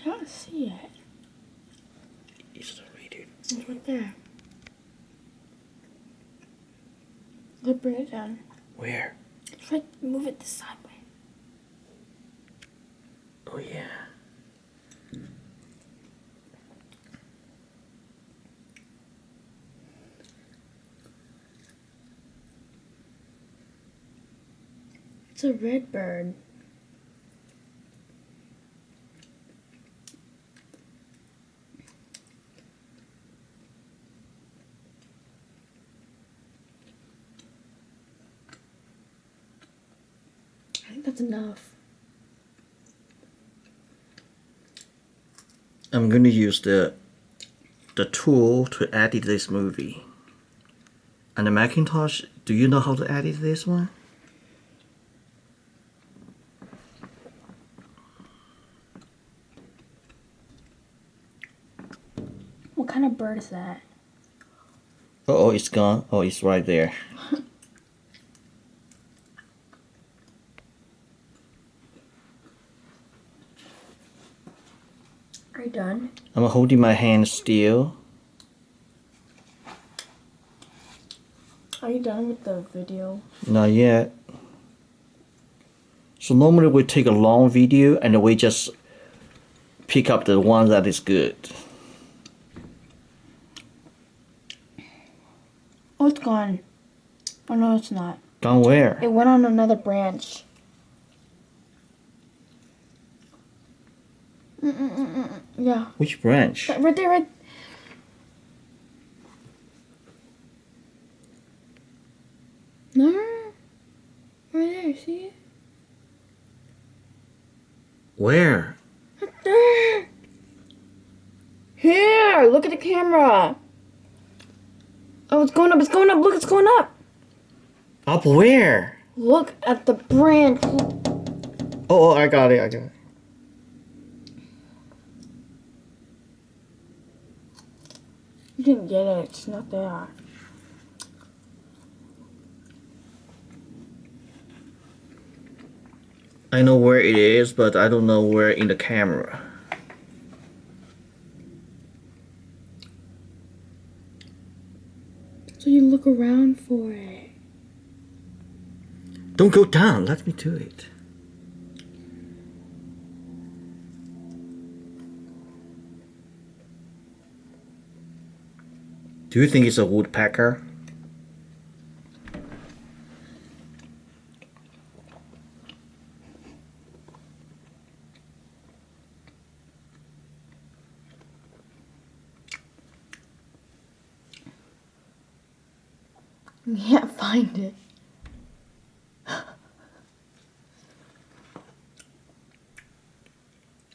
can't see it. It's It's right there. Let's bring it down. Where? Try to move it this side way. Oh yeah. It's a red bird. I think that's enough. I'm going to use the tool to edit this movie. And the Macintosh, do you know how to edit this one? What kind of bird is that? Oh, it's gone. Oh, it's right there. Are you done? I'm holding my hand still. Are you done with the video? Not yet. So normally we take a long video and we just pick up the one that is good. Oh, it's gone. Oh, no, it's not. Gone where? It went on another branch. Yeah. Which branch? Right there, right. No. Right there, see it? Where? Right there. Here, look at the camera. Oh, it's going up, it's going up. Look, it's going up. Up where? Look at the branch. Oh, I got it. You didn't get it. It's not there. I know where it is, but I don't know where in the camera. So you look around for it. Don't go down. Let me do it. Do you think it's a woodpecker? You can't find it.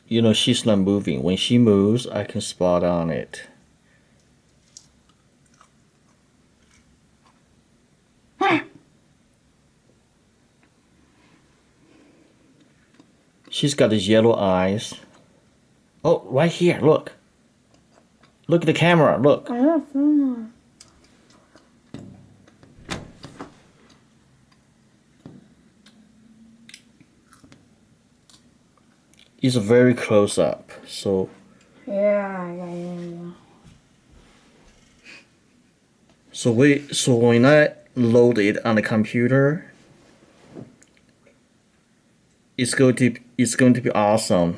You know, she's not moving. When she moves, I can spot on it. She's got these yellow eyes. Oh, right here, look. Look at the camera, look. I don't know. It's very close up, so Yeah. so when I load it on the computer, it's going to be awesome.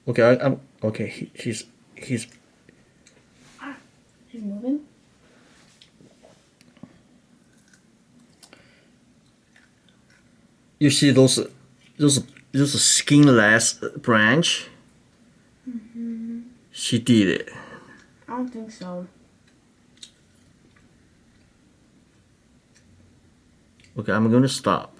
Okay, I'm okay. He's He's moving. You see those skinless branch? She did it. I don't think so. Okay, I'm gonna stop.